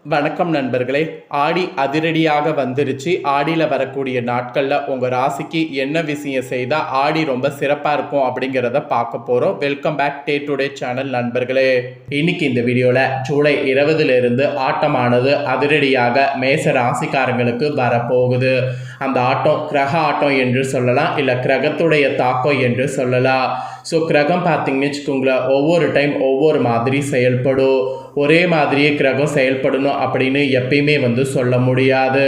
வணக்கம் நண்பர்களே. ஆடி அதிரடியாக வந்துருச்சு. ஆடியில் வரக்கூடிய நாட்களில் உங்கள் ராசிக்கு என்ன விஷயம் செய்தால் ஆடி ரொம்ப சிறப்பாக இருக்கும் அப்படிங்கிறத பார்க்க போகிறோம். வெல்கம் பேக் டுடே சேனல் நண்பர்களே. இன்னைக்கு இந்த வீடியோவில் ஜூலை 20 ஆட்டமானது அதிரடியாக மேச ராசிக்காரங்களுக்கு வரப்போகுது. அந்த ஆட்டம் கிரக ஆட்டம் என்று சொல்லலாம், இல்லை கிரகத்துடைய தாக்கம் என்று சொல்லலாம். ஸோ கிரகம் பார்த்தீங்கன்னு வச்சுக்கோங்களேன், ஒவ்வொரு டைம் ஒவ்வொரு மாதிரி செயல்படும். ஒரே மாதிரியே கிரகம் செயல்படணும் அப்படின்னு எப்பயுமே சொல்ல முடியாது.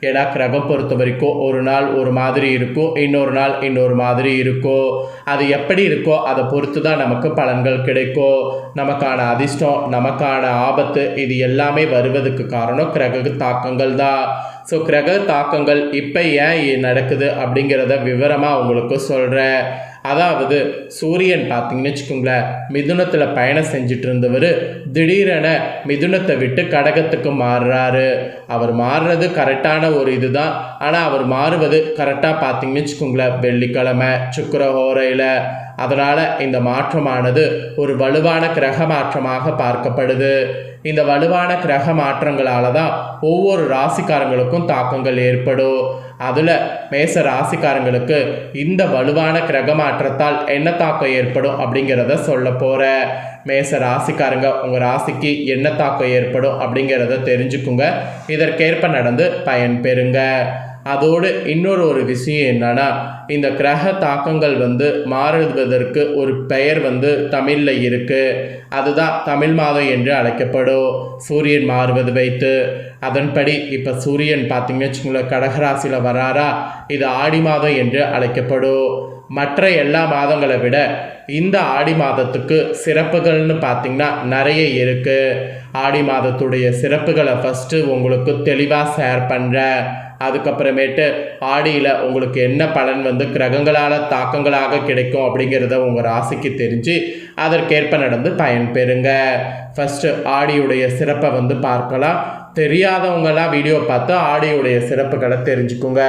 ஏன்னா கிரகம் பொறுத்த வரைக்கும் ஒரு நாள் ஒரு மாதிரி இருக்கும், இன்னொரு நாள் இன்னொரு மாதிரி இருக்கும். அது எப்படி இருக்கோ அதை பொறுத்து தான் நமக்கு பலன்கள் கிடைக்கும். நமக்கான அதிர்ஷ்டம், நமக்கான ஆபத்து, இது எல்லாமே வருவதுக்கு காரணம் கிரக தாக்கங்கள் தான். ஸோ கிரக தாக்கங்கள் இப்போ ஏன் நடக்குது அப்படிங்கிறத விவரமாக உங்களுக்கு சொல்கிறேன். அதாவது சூரியன் பார்த்தீங்கன்னு வச்சுக்கோங்களேன், மிதுனத்தில் பயணம் செஞ்சுட்டு இருந்தவர் திடீரென மிதுனத்தை விட்டு கடகத்துக்கு மாறுறாரு. அவர் மாறுறது கரெக்டான ஒரு இதுதான். ஆனால் அவர் மாறுவது கரெக்டாக பார்த்தீங்கன்னு வச்சுக்கோங்களேன் வெள்ளிக்கிழமை சுக்கிரஹோரையில். அதனால் இந்த மாற்றமானது ஒரு வலுவான கிரக மாற்றமாக பார்க்கப்படுது. இந்த வலுவான கிரக மாற்றங்களால் தான் ஒவ்வொரு ராசிக்காரங்களுக்கும் தாக்கங்கள் ஏற்படும். அதில் மேச ராசிக்காரங்களுக்கு இந்த வலுவான கிரக மாற்றத்தால் என்ன தாக்கம் ஏற்படும் அப்படிங்கிறத சொல்ல போகிறேன். மேச ராசிக்காரங்க உங்கள் ராசிக்கு என்ன தாக்கம் ஏற்படும் அப்படிங்கிறத தெரிஞ்சுக்குங்க. இதற்கேற்ப நடந்து பயன் பெறுங்க. அதோடு இன்னொரு விஷயம் என்னன்னா, இந்த கிரக தாக்கங்கள் மாறுவதற்கு ஒரு பெயர் தமிழில் இருக்குது. அதுதான் தமிழ் மாதம் என்று அழைக்கப்படும். சூரியன் மாறுவது வைத்து அதன்படி இப்போ சூரியன் பார்த்தீங்கன்னு வச்சுக்கோங்களேன் கடகராசியில் வராரா, இது ஆடி மாதம் என்று அழைக்கப்படும். மற்ற எல்லா மாதங்களை விட இந்த ஆடி மாதத்துக்கு சிறப்புகள்னு பார்த்திங்கன்னா நிறைய இருக்குது. ஆடி மாதத்துடைய சிறப்புகளை ஃபஸ்ட்டு உங்களுக்கு தெளிவாக ஷேர் பண்ணுறேன். அதுக்கப்புறமேட்டு ஆடியில் உங்களுக்கு என்ன பலன் கிரகங்களால் தாக்கங்களாக கிடைக்கும் அப்படிங்கிறத உங்கள் ராசிக்கு தெரிஞ்சு அதற்கேற்ப நடந்து பயன் பெறுங்க. ஃபஸ்ட்டு ஆடியுடைய சிறப்பை பார்க்கலாம். தெரியாதவங்களாம் வீடியோ பார்த்து ஆடியுடைய சிறப்புகளை தெரிஞ்சுக்குங்க.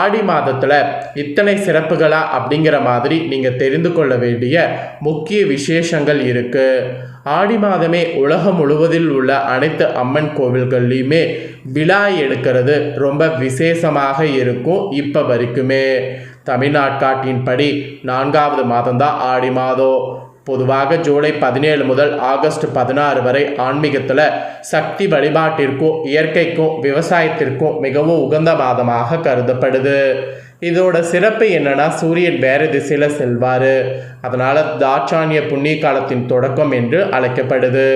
ஆடி மாதத்தில் இத்தனை சிறப்புகளா அப்படிங்கிற மாதிரி நீங்கள் தெரிந்து கொள்ள வேண்டிய முக்கிய விசேஷங்கள் இருக்குது. ஆடி மாதமே உலகம் முழுவதில் உள்ள அனைத்து அம்மன் கோவில்கள்லையுமே விழா எடுக்கிறது ரொம்ப விசேஷமாக இருக்கும். இப்போ வரைக்குமே தமிழ்நாட்காட்டின்படி 4வது மாதம்தான் ஆடி மாதம். பொதுவாக ஜூலை 17 முதல் ஆகஸ்ட் 16 வரை ஆன்மீகத்தில் சக்தி வழிபாட்டிற்கும் இயற்கைக்கும் விவசாயத்திற்கும் மிகவும் உகந்த மாதமாக கருதப்படுது. இதோட சிறப்பு என்னன்னா, சூரியன் வேறு திசையில் செல்வார். அதனால் தாட்சாணிய புண்ணிய காலத்தின் தொடக்கம் என்று அழைக்கப்படுது.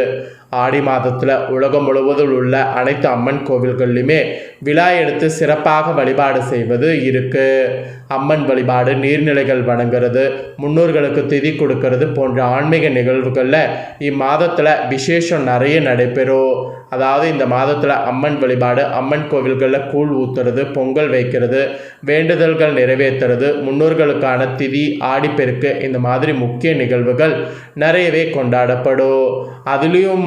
ஆடி மாதத்தில் உலகம் முழுவதும் உள்ள அனைத்து அம்மன் கோவில்கள்லையுமே விழா எடுத்து சிறப்பாக வழிபாடு செய்வது இருக்குது. அம்மன் வழிபாடு, நீர்நிலைகள் வணங்குறது, முன்னோர்களுக்கு திதி கொடுக்கறது போன்ற ஆன்மீக நிகழ்வுகளில் இம்மாதத்தில் விசேஷம் நிறைய நடைபெறும். அதாவது இந்த மாதத்தில் அம்மன் வழிபாடு, அம்மன் கோவில்களில் கூழ் ஊற்றுறது, பொங்கல் வைக்கிறது, வேண்டுதல்கள் நிறைவேற்றுறது, முன்னோர்களுக்கான திதி, ஆடிப்பெருக்கு, இந்த மாதிரி முக்கிய நிகழ்வுகள் நிறையவே கொண்டாடப்படும். அதுலேயும்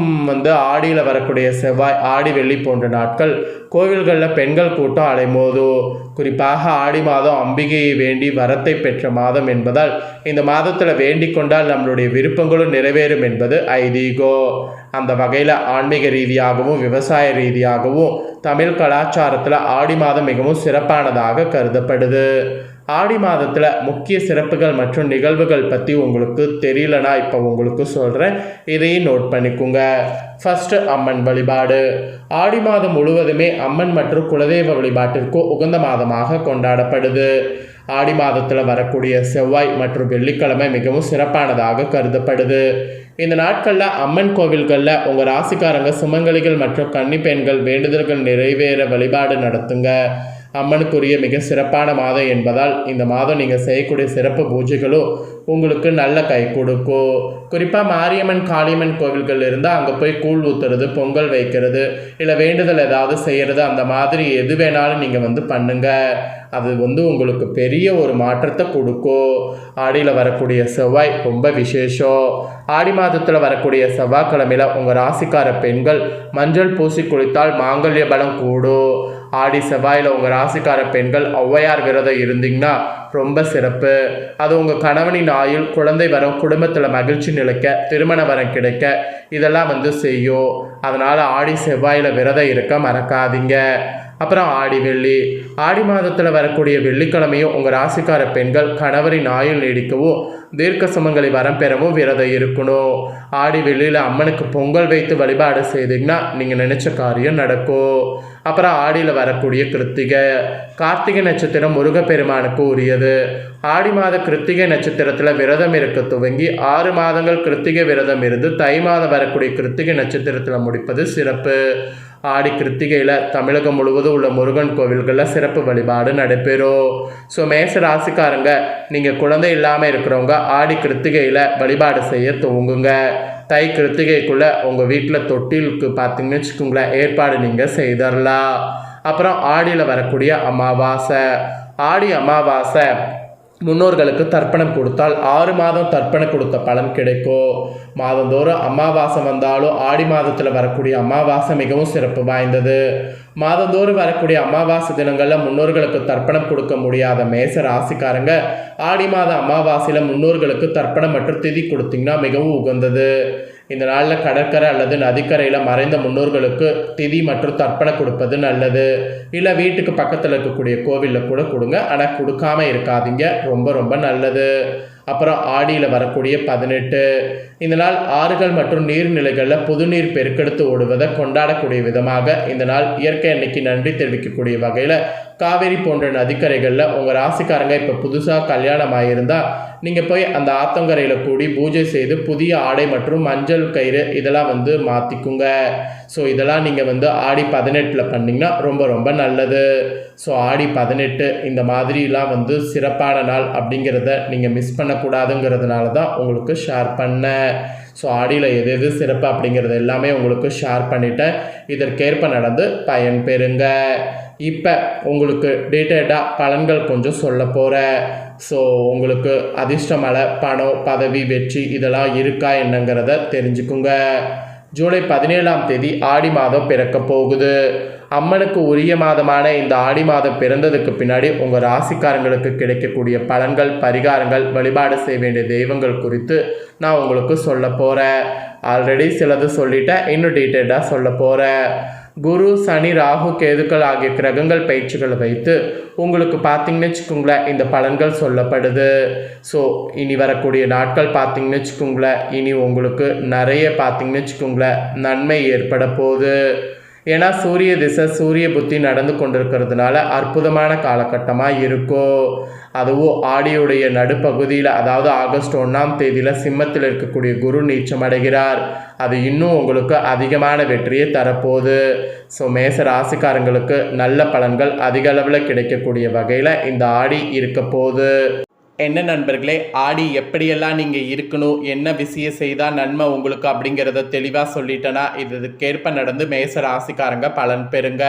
ஆடியில் வரக்கூடிய செவ்வாய், ஆடி, வெள்ளி போன்ற நாட்கள் கோவில்களில் பெண்கள் கூட்டம் அலைமோதும். குறிப்பாக ஆடி மாதம் அம்பிகையை வேண்டி வரத்தை பெற்ற மாதம் என்பதால் இந்த மாதத்தில் வேண்டிக் கொண்டால் நம்மளுடைய விருப்பங்களும் நிறைவேறும் என்பது ஐதீகம். அந்த வகையில் ஆன்மீக ரீதியாகவும் விவசாய ரீதியாகவும் தமிழ் கலாச்சாரத்தில் ஆடி மாதம் மிகவும் சிறப்பானதாக கருதப்படுது. ஆடி மாதத்தில் முக்கிய சிறப்புகள் மற்றும் நிகழ்வுகள் பற்றி உங்களுக்கு தெரியலனா இப்போ உங்களுக்கு சொல்கிறேன், இதையும் நோட் பண்ணிக்கோங்க. ஃபஸ்ட்டு அம்மன் வழிபாடு. ஆடி மாதம் முழுவதுமே அம்மன் மற்றும் குலதெய்வ வழிபாட்டிற்கு உகந்த மாதமாக கொண்டாடப்படுது. ஆடி மாதத்தில் வரக்கூடிய செவ்வாய் மற்றும் வெள்ளிக்கிழமை மிகவும் சிறப்பானதாக கருதப்படுது. இந்த நாட்களில் அம்மன் கோவில்களில் உங்கள் ராசிக்காரங்க சுமங்கலிகள் மற்றும் கன்னி பெண்கள் வேண்டுதல்கள் நிறைவேற வழிபாடு நடத்துங்க. அம்மனுக்குரிய மிக சிறப்பான மாதம் என்பதால் இந்த மாதம் நீங்கள் செய்யக்கூடிய சிறப்பு பூஜைகளும் உங்களுக்கு நல்ல கை கொடுக்கும். குறிப்பாக மாரியம்மன், காளியம்மன் கோவில்கள் இருந்தால் அங்கே போய் கூழ் ஊற்றுறது, பொங்கல் வைக்கிறது, இல்லை வேண்டுதல் ஏதாவது செய்கிறது, அந்த மாதிரி எது வேணாலும் நீங்கள் பண்ணுங்கள். அது உங்களுக்கு பெரிய ஒரு மாற்றத்தை கொடுக்கும். ஆடியில் வரக்கூடிய செவ்வாய் ரொம்ப விசேஷம். ஆடி மாதத்தில் வரக்கூடிய செவ்வாய்க்கிழமையில் உங்கள் ராசிக்கார பெண்கள் மஞ்சள் பூசி குளித்தால் மாங்கல்ய பலம் கூடும். ஆடி செவ்வாயில் உங்கள் ராசிக்கார பெண்கள் ஔவையார் விரதம் இருந்தீங்கன்னா ரொம்ப சிறப்பு. அது உங்கள் கணவனின் ஆயுள், குழந்தை வரம், குடும்பத்தில் மகிழ்ச்சி நிலைக்க, திருமண வரம் கிடைக்க இதெல்லாம் செய்யும். அதனால் ஆடி செவ்வாயில் விரதம் இருக்க மறக்காதீங்க. அப்புறம் ஆடி வெள்ளி, ஆடி மாதத்தில் வரக்கூடிய வெள்ளிக்கிழமையும் உங்கள் ராசிக்கார பெண்கள் கணவரின் ஆயுள் நீடிக்கவும் தீர்க்க சுமங்கலி வரம் பெறவும் விரதம் இருக்கணும். ஆடி வெள்ளியில் அம்மனுக்கு பொங்கல் வைத்து வழிபாடு செய்தீங்கன்னா நீங்கள் நினச்ச காரியம் நடக்கும். அப்புறம் ஆடியில் வரக்கூடிய கிருத்திகை, கார்த்திகை நட்சத்திரம் முருகப்பெருமானுக்கு உரியது. ஆடி மாத கிருத்திகை நட்சத்திரத்தில் விரதம் இருக்க துவங்கி 6 மாதங்கள் கிருத்திகை விரதம் இருந்து தை மாதம் வரக்கூடிய கிருத்திகை நட்சத்திரத்தில் முடிப்பது சிறப்பு. ஆடி கிருத்திகையில் தமிழகம் முழுவதும் உள்ள முருகன் கோவில்களில் சிறப்பு வழிபாடு நடைபெறும். ஸோ மேச ராசிக்காரங்க, நீங்கள் குழந்தை இல்லாமல் இருக்கிறவங்க ஆடி கிருத்திகையில் வழிபாடு செய்ய துவங்குங்க. தை கிருத்திகைக்குள்ளே உங்கள் வீட்டில் தொட்டிலுக்கு பார்த்தீங்கன்னு வச்சுக்கோங்களேன் ஏற்பாடு நீங்கள் செய்தரலாம். அப்புறம் ஆடியில் வரக்கூடிய அமாவாசை, ஆடி அமாவாசை முன்னோர்களுக்கு தர்ப்பணம் கொடுத்தால் 6 மாதம் தர்ப்பணம் கொடுத்த பலன் கிடைக்கும். மாதந்தோறும் அமாவாசை வந்தாலும் ஆடி மாதத்தில் வரக்கூடிய அமாவாசை மிகவும் சிறப்பு வாய்ந்தது. மாதந்தோறும் வரக்கூடிய அமாவாசை தினங்களில் முன்னோர்களுக்கு தர்ப்பணம் கொடுக்க முடியாத மேச ராசிக்காரங்க ஆடி மாத அமாவாசையில் முன்னோர்களுக்கு தர்ப்பணம் மற்றும் திதி கொடுத்தீங்கன்னா மிகவும் உகந்தது. இந்த நாளில் கடற்கரை அல்லது நதிக்கரையில் மறைந்த முன்னோர்களுக்கு திதி மற்றும் தர்ப்பணம் கொடுப்பது நல்லது. இல்லை வீட்டுக்கு பக்கத்தில் இருக்கக்கூடிய கோவிலில் கூட கொடுங்க, ஆனால் கொடுக்காம இருக்காதீங்க, ரொம்ப ரொம்ப நல்லது. அப்புறம் ஆடியில் வரக்கூடிய 18, இந்த நாள் ஆறுகள் மற்றும் நீர்நிலைகளில் புதுநீர் பெருக்கெடுத்து ஓடுவதை கொண்டாடக்கூடிய விதமாக இந்த நாள் இயற்கை அன்னைக்கு நன்றி தெரிவிக்கக்கூடிய வகையில் காவேரி போன்ற நதிக்கரைகளில் உங்கள் ராசிக்காரங்க இப்போ புதுசாக கல்யாணம் ஆகியிருந்தால் நீங்கள் போய் அந்த ஆத்தங்கரையில் கூடி பூஜை செய்து புதிய ஆடை மற்றும் மஞ்சள் கயிறு இதெல்லாம் மாற்றிக்குங்க. ஸோ இதெல்லாம் நீங்கள் ஆடி 18 பண்ணிங்கன்னா ரொம்ப ரொம்ப நல்லது. ஸோ ஆடி 18 இந்த மாதிரிலாம் சிறப்பான நாள் அப்படிங்கிறத நீங்கள் மிஸ் பண்ணக்கூடாதுங்கிறதுனால தான் உங்களுக்கு ஷேர் பண்ணேன். ஸோ ஆடியில் எது எது சிறப்பு அப்படிங்கிறது எல்லாமே உங்களுக்கு ஷேர் பண்ணிட்டேன். இதற்கேற்ப நடந்து பயன் பெறுங்க. இப்போ உங்களுக்கு டீட்டெயில்டாக பலன்கள் கொஞ்சம் சொல்ல போகிறேன். ஸோ உங்களுக்கு அதிர்ஷ்டமலை, பணம், பதவி, வெற்றி இதெல்லாம் இருக்கா என்னங்கிறத தெரிஞ்சுக்குங்க. ஜூலை 17ஆம் தேதி ஆடி மாதம் பிறக்க போகுது. அம்மனுக்கு உரிய மாதமான இந்த ஆடி மாதம் பிறந்ததுக்கு பின்னாடி உங்கள் ராசிக்காரங்களுக்கு கிடைக்கக்கூடிய பலன்கள், பரிகாரங்கள், வழிபாடு செய்ய வேண்டிய தெய்வங்கள் குறித்து நான் உங்களுக்கு சொல்ல போகிறேன். ஆல்ரெடி சிலது சொல்லிட்டேன், இன்னும் டீட்டெயில்டாக சொல்ல போகிறேன். குரு, சனி, ராகு, கேதுக்கள் ஆகிய கிரகங்கள் பயிற்சிகளை வைத்து உங்களுக்கு பார்த்தீங்கன்னு வச்சுக்கோங்களேன் இந்த பலன்கள் சொல்லப்படுது. ஸோ இனி வரக்கூடிய நாட்கள் பார்த்தீங்கன்னு வச்சுக்கோங்களேன் இனி உங்களுக்கு நிறைய பார்த்தீங்கன்னு வச்சுக்கோங்களேன் நன்மை ஏற்பட போகுது. ஏன்னா சூரிய திசை, சூரிய புத்தி நடந்து கொண்டிருக்கிறதுனால அற்புதமான காலகட்டமாக இருக்கும். அதுவும் ஆடியுடைய நடுப்பகுதியில், அதாவது ஆகஸ்ட் 1ஆம் தேதியில் சிம்மத்தில் இருக்கக்கூடிய குரு நீச்சம் அடைகிறார். அது இன்னும் உங்களுக்கு அதிகமான வெற்றியை தரப்போகுது. ஸோ மேச ராசிக்காரங்களுக்கு நல்ல பலன்கள் அதிக அளவில் கிடைக்கக்கூடிய வகையில் இந்த ஆடி இருக்க போகுது. என்ன நண்பர்களே, ஆடி எப்படியெல்லாம் நீங்கள் இருக்கணும், என்ன விஷயம் செய்தால் நன்மை உங்களுக்கு அப்படிங்கிறத தெளிவாக சொல்லிட்டேன்னா இதுக்கேற்ப நடந்து மேச ராசிக்காரங்க பலன் பெறுங்க.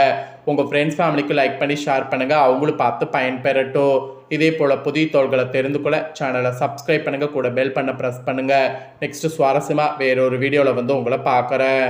உங்கள் ஃப்ரெண்ட்ஸ் ஃபேமிலிக்கு லைக் பண்ணி ஷேர் பண்ணுங்கள், அவங்களும் பார்த்து பயன் பெறட்டும். இதே போல் புதிய தோள்களை தெரிந்து கொள்ள சேனலை சப்ஸ்கிரைப் பண்ணுங்கள், கூட பெல் பண்ண ப்ரெஸ் பண்ணுங்கள். நெக்ஸ்ட்டு சுவாரஸ்யமாக வேறொரு வீடியோவில் உங்களை பார்க்குறேன்.